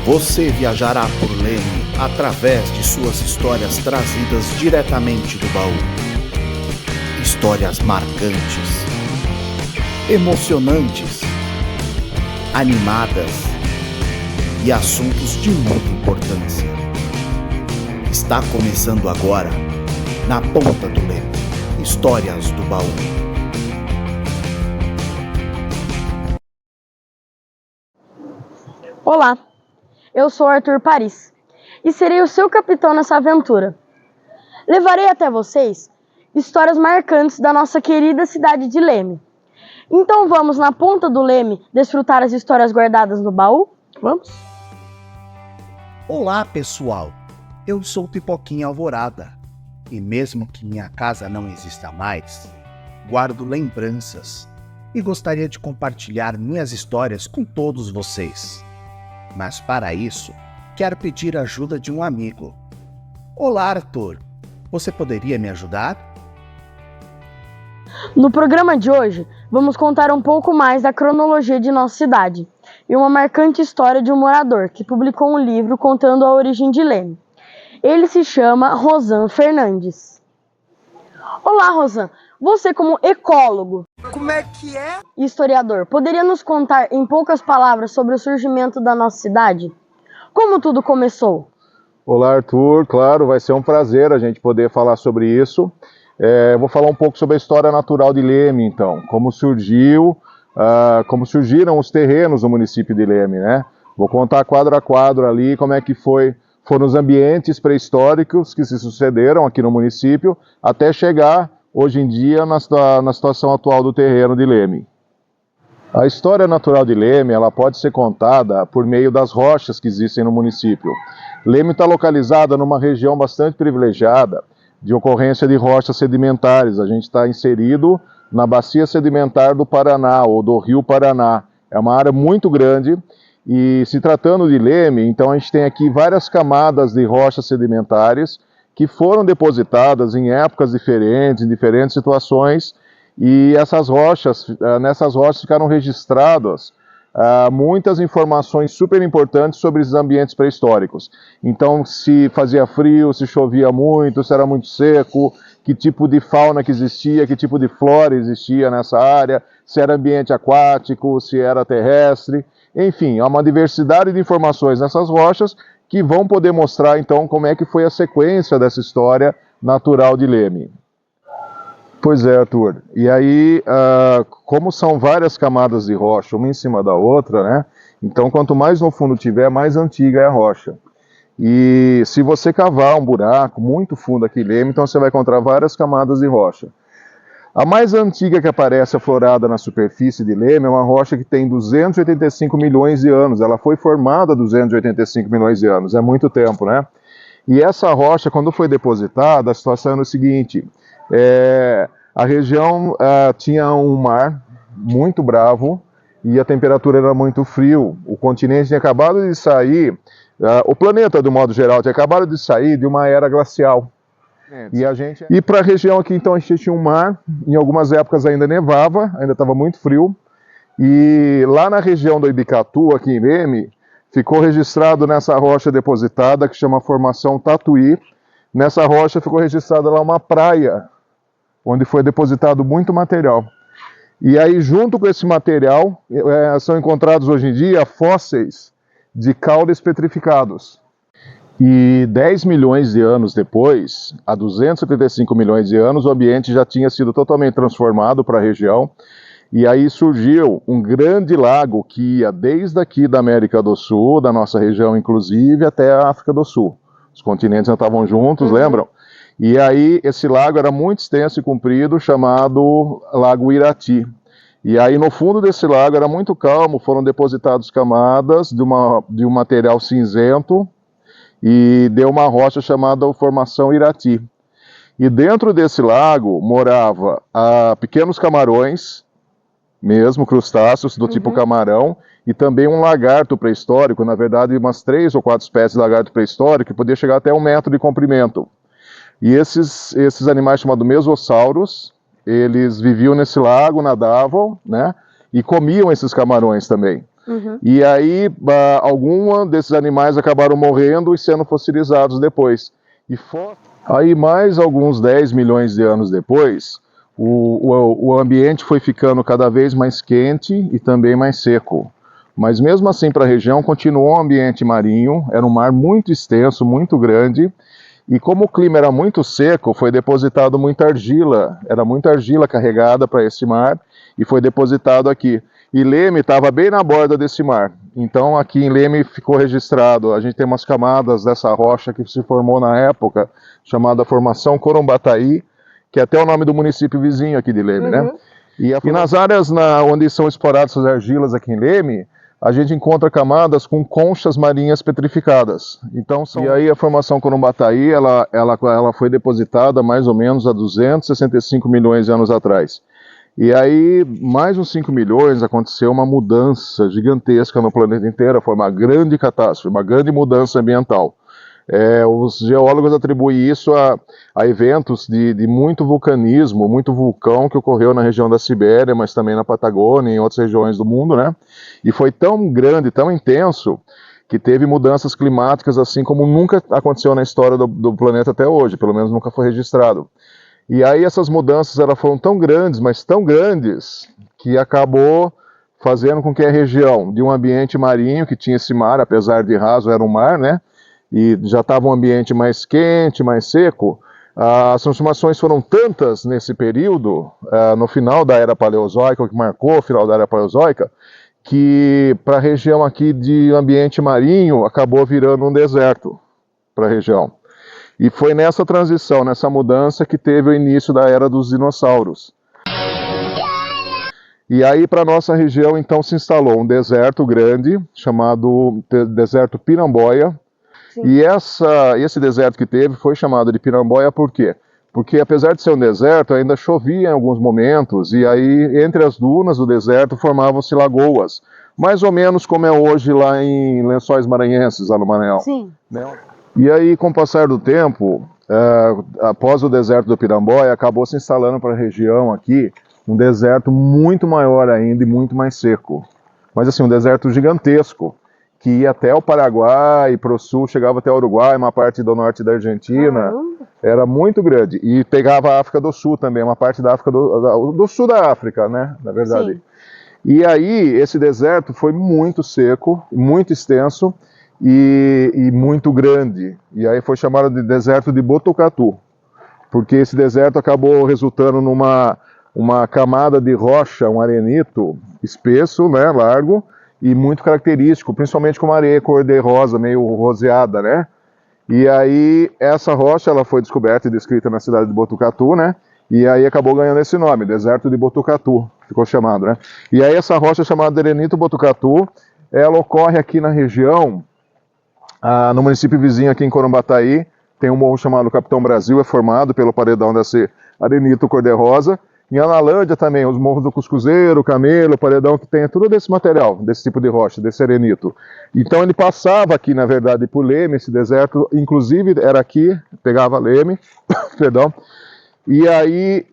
Você viajará por Leme através de suas histórias trazidas diretamente do baú. Histórias marcantes, emocionantes, animadas e assuntos de muita importância. Está começando agora, na Ponta do Leme, Histórias do Baú. Olá, eu sou Arthur Paris e serei o seu capitão nessa aventura. Levarei até vocês histórias marcantes da nossa querida cidade de Leme. Então vamos na Ponta do Leme desfrutar as histórias guardadas no baú? Vamos? Olá, pessoal! Eu sou Pipoquinha Alvorada e mesmo que minha casa não exista mais, guardo lembranças e gostaria de compartilhar minhas histórias com todos vocês. Mas para isso, quero pedir a ajuda de um amigo. Olá, Arthur! Você poderia me ajudar? No programa de hoje, vamos contar um pouco mais da cronologia de nossa cidade e uma marcante história de um morador que publicou um livro contando a origem de Leme. Ele se chama Rosan Fernandes. Olá, Rosan! Você, como ecólogo e historiador, poderia nos contar em poucas palavras sobre o surgimento da nossa cidade? Como tudo começou? Olá, Arthur. Claro, vai ser um prazer a gente poder falar sobre isso. Eu vou falar um pouco sobre a história natural de Leme, então. Como surgiram os terrenos no município de Leme, né? Vou contar quadro a quadro ali como é que foram os ambientes pré-históricos que se sucederam aqui no município até chegar hoje em dia na situação atual do terreno de Leme. A história natural de Leme ela pode ser contada por meio das rochas que existem no município. Leme está localizada numa região bastante privilegiada de ocorrência de rochas sedimentares. A gente está inserido na bacia sedimentar do Paraná, ou do Rio Paraná. É uma área muito grande e, se tratando de Leme, então a gente tem aqui várias camadas de rochas sedimentares que foram depositadas em épocas diferentes, em diferentes situações, e nessas rochas ficaram registradas muitas informações super importantes sobre esses ambientes pré-históricos. Então, se fazia frio, se chovia muito, se era muito seco, que tipo de fauna que existia, que tipo de flora existia nessa área, se era ambiente aquático, se era terrestre, enfim, há uma diversidade de informações nessas rochas que vão poder mostrar, então, como é que foi a sequência dessa história natural de Leme. Pois é, Arthur. E aí, como são várias camadas de rocha, uma em cima da outra, né? Então, quanto mais no fundo tiver, mais antiga é a rocha. E se você cavar um buraco muito fundo aqui em Leme, então você vai encontrar várias camadas de rocha. A mais antiga que aparece aflorada na superfície de Leme é uma rocha que tem 285 milhões de anos. Ela foi formada há 285 milhões de anos, é muito tempo, né? E essa rocha, quando foi depositada, a situação era o seguinte: a região tinha um mar muito bravo e a temperatura era muito frio. O continente tinha acabado de sair, o planeta, de modo geral, tinha acabado de sair de uma era glacial. E para a região aqui, então, a gente tinha um mar, em algumas épocas ainda nevava, ainda estava muito frio, e lá na região do Ibicatu, aqui em Leme, ficou registrado nessa rocha depositada, que chama Formação Tatuí. Nessa rocha ficou registrada lá uma praia, onde foi depositado muito material. E aí, junto com esse material, são encontrados hoje em dia fósseis de caules petrificados. E 10 milhões de anos depois, há 275 milhões de anos, o ambiente já tinha sido totalmente transformado para a região. E aí surgiu um grande lago que ia desde aqui da América do Sul, da nossa região inclusive, até a África do Sul. Os continentes já estavam juntos, lembram? E aí esse lago era muito extenso e comprido, chamado Lago Irati. E aí no fundo desse lago era muito calmo, foram depositadas camadas de um material cinzento, e deu uma rocha chamada Formação Irati. E dentro desse lago morava pequenos camarões, mesmo crustáceos do tipo camarão, e também um lagarto pré-histórico, na verdade umas 3 ou 4 espécies de lagarto pré-histórico, que podia chegar até 1 metro de comprimento. E esses animais chamados mesossauros, eles viviam nesse lago, nadavam, né, e comiam esses camarões também. E aí, alguns desses animais acabaram morrendo e sendo fossilizados depois. Aí, mais alguns 10 milhões de anos depois, o ambiente foi ficando cada vez mais quente e também mais seco. Mas mesmo assim, para a região, continuou um ambiente marinho, era um mar muito extenso, muito grande, e como o clima era muito seco, foi depositado muita argila, era muita argila carregada para esse mar, e foi depositado aqui. E Leme estava bem na borda desse mar, então aqui em Leme ficou registrado, a gente tem umas camadas dessa rocha que se formou na época, chamada Formação Corumbataí, que é até o nome do município vizinho aqui de Leme, né? E nas áreas onde são exploradas essas argilas aqui em Leme, a gente encontra camadas com conchas marinhas petrificadas. Então, E aí a Formação Corumbataí, ela foi depositada mais ou menos há 265 milhões de anos atrás. E aí, mais uns 5 milhões, aconteceu uma mudança gigantesca no planeta inteiro, foi uma grande catástrofe, uma grande mudança ambiental. Os geólogos atribuem isso a eventos de muito vulcanismo, muito vulcão que ocorreu na região da Sibéria, mas também na Patagônia e em outras regiões do mundo, né? E foi tão grande, tão intenso, que teve mudanças climáticas assim como nunca aconteceu na história do planeta até hoje, pelo menos nunca foi registrado. E aí essas mudanças foram tão grandes, mas tão grandes, que acabou fazendo com que a região de um ambiente marinho, que tinha esse mar, apesar de raso, era um mar, né? E já estava um ambiente mais quente, mais seco, as transformações foram tantas nesse período, no final da Era Paleozoica, o que marcou o final da Era Paleozoica, que para a região aqui de ambiente marinho acabou virando um deserto para a região. E foi nessa transição, nessa mudança, que teve o início da Era dos Dinossauros. E aí para a nossa região então se instalou um deserto grande, chamado Deserto Piramboia. E esse deserto que teve foi chamado de Piramboia por quê? Porque apesar de ser um deserto, ainda chovia em alguns momentos, e aí entre as dunas do deserto formavam-se lagoas, mais ou menos como é hoje lá em Lençóis Maranhenses, lá no Maranhão. Sim. E aí, com o passar do tempo, após o deserto do Piramboia, acabou se instalando para a região aqui um deserto muito maior ainda e muito mais seco. Mas assim, um deserto gigantesco, que ia até o Paraguai, e para o sul chegava até o Uruguai, uma parte do norte da Argentina, era muito grande. E pegava a África do Sul também, uma parte da África do sul da África, né, na verdade. Sim. E aí, esse deserto foi muito seco, muito extenso e muito grande. E aí foi chamado de deserto de Botucatu, porque esse deserto acabou resultando numa camada de rocha, um arenito espesso, né, largo, e muito característico, principalmente com uma areia cor-de-rosa, meio roseada, né? E aí essa rocha ela foi descoberta e descrita na cidade de Botucatu, né? E aí acabou ganhando esse nome, Deserto de Botucatu, ficou chamado, né? E aí essa rocha chamada Arenito Botucatu, ela ocorre aqui na região, no município vizinho aqui em Corumbataí, tem um morro chamado Capitão Brasil, é formado pelo paredão desse arenito cor-de-rosa. Em Analândia também, os morros do Cuscuzeiro, Camelo, Paredão, que tem tudo desse material, desse tipo de rocha, desse arenito. Então ele passava aqui, na verdade, por Leme, esse deserto, inclusive era aqui, pegava Leme, perdão, e aí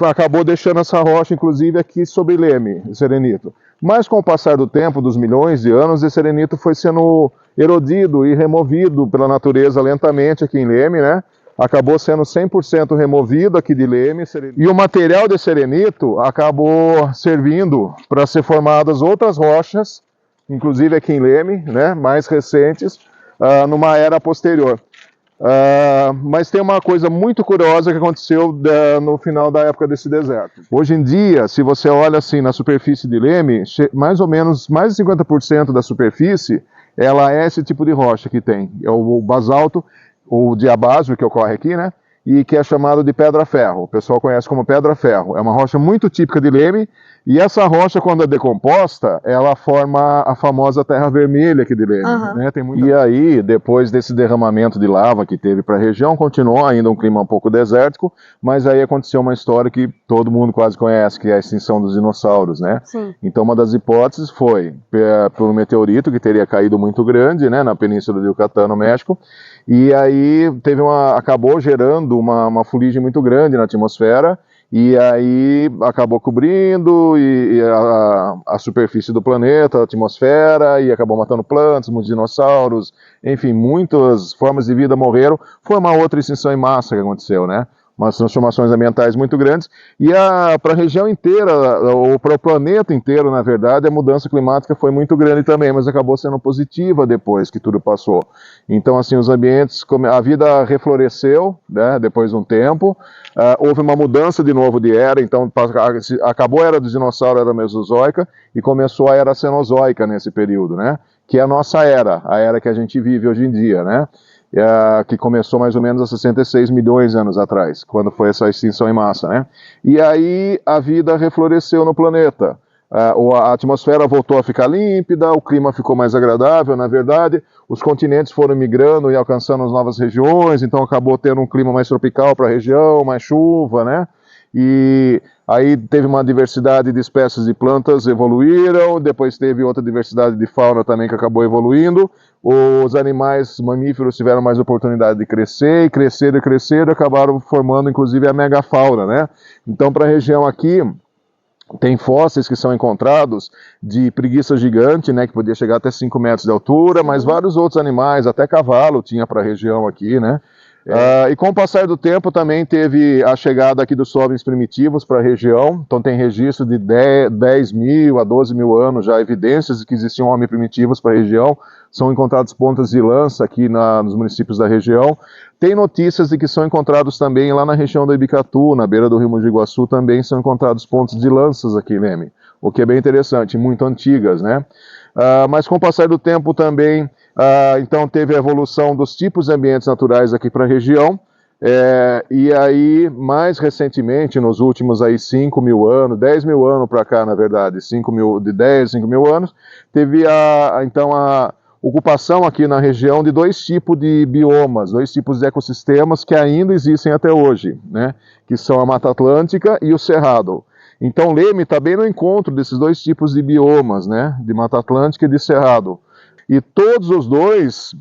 acabou deixando essa rocha, inclusive, aqui sobre Leme, esse arenito. Mas com o passar do tempo, dos milhões de anos, esse arenito foi sendo erodido e removido pela natureza lentamente aqui em Leme, né? Acabou sendo 100% removido aqui de Leme, e o material desse arenito acabou servindo para ser formadas outras rochas, inclusive aqui em Leme, né, mais recentes, numa era posterior. Mas tem uma coisa muito curiosa que aconteceu no final da época desse deserto. Hoje em dia, se você olha assim na superfície de Leme, mais ou menos mais de 50% da superfície, ela é esse tipo de rocha que tem, é o basalto, o diabásio que ocorre aqui, né? E que é chamado de pedra-ferro. O pessoal conhece como pedra-ferro. É uma rocha muito típica de Leme, e essa rocha, quando é decomposta, ela forma a famosa terra vermelha aqui de Leme. Né? E aí, depois desse derramamento de lava que teve para a região, continuou ainda um clima um pouco desértico, mas aí aconteceu uma história que todo mundo quase conhece, que é a extinção dos dinossauros, né? Sim. Então, uma das hipóteses foi por um meteorito que teria caído muito grande, né, na península de Yucatán, no México, e aí acabou gerando uma fuligem muito grande na atmosfera, e aí acabou cobrindo a superfície do planeta, a atmosfera, e acabou matando plantas, muitos dinossauros, enfim, muitas formas de vida morreram. Foi uma outra extinção em massa que aconteceu, né? Umas transformações ambientais muito grandes, e para a região inteira, ou para o planeta inteiro, na verdade, a mudança climática foi muito grande também, mas acabou sendo positiva depois que tudo passou. Então, assim, os ambientes, a vida refloresceu, né, depois de um tempo, houve uma mudança de novo de era, então acabou a era dos dinossauros, a era mesozoica, e começou a era cenozoica nesse período, né, que é a nossa era, a era que a gente vive hoje em dia, né. Que começou mais ou menos há 66 milhões de anos atrás, quando foi essa extinção em massa, né? E aí a vida refloresceu no planeta. A atmosfera voltou a ficar límpida, o clima ficou mais agradável, na verdade, os continentes foram migrando e alcançando as novas regiões, então acabou tendo um clima mais tropical para a região, mais chuva, né? E aí teve uma diversidade de espécies de plantas evoluíram, depois teve outra diversidade de fauna também que acabou evoluindo. Os animais mamíferos tiveram mais oportunidade de crescer, e cresceram, acabaram formando inclusive a megafauna, né? Então para a região aqui tem fósseis que são encontrados de preguiça gigante, né, que podia chegar até 5 metros de altura, mas vários outros animais, até cavalo tinha para a região aqui, né? E com o passar do tempo também teve a chegada aqui dos homens primitivos para a região, então tem registro de 10 mil a 12 mil anos já, evidências de que existiam homens primitivos para a região, são encontrados pontas de lança aqui nos municípios da região, tem notícias de que são encontrados também lá na região do Ibicatu, na beira do rio Mogi Guaçu, também são encontrados pontas de lanças aqui, Leme, o que é bem interessante, muito antigas, né? Mas com o passar do tempo também, então teve a evolução dos tipos de ambientes naturais aqui para a região, e aí mais recentemente, nos últimos aí 5 mil anos, 10 mil anos para cá na verdade, 5 mil anos, teve então a ocupação aqui na região de 2 tipos de biomas, 2 tipos de ecossistemas que ainda existem até hoje, né, que são a Mata Atlântica e o Cerrado. Então Leme está bem no encontro desses 2 tipos de biomas, né, de Mata Atlântica e de Cerrado. E todos os 2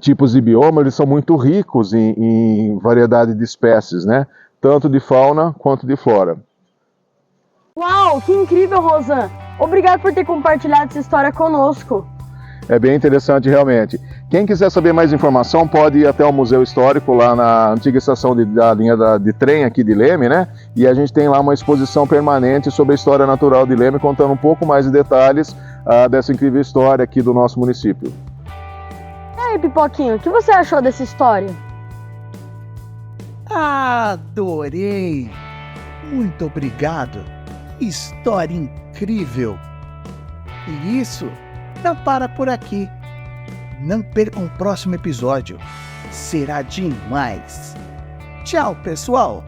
tipos de bioma, eles são muito ricos em variedade de espécies, né, tanto de fauna quanto de flora. Uau, que incrível, Rosan! Obrigado por ter compartilhado essa história conosco. É bem interessante realmente. Quem quiser saber mais informação pode ir até o Museu Histórico lá na antiga estação da linha de trem aqui de Leme, né? E a gente tem lá uma exposição permanente sobre a história natural de Leme, contando um pouco mais de detalhes dessa incrível história aqui do nosso município. E aí, Pipoquinho, o que você achou dessa história? Adorei! Muito obrigado! História incrível! E isso não para por aqui. Não percam o próximo episódio. Será demais. Tchau, pessoal!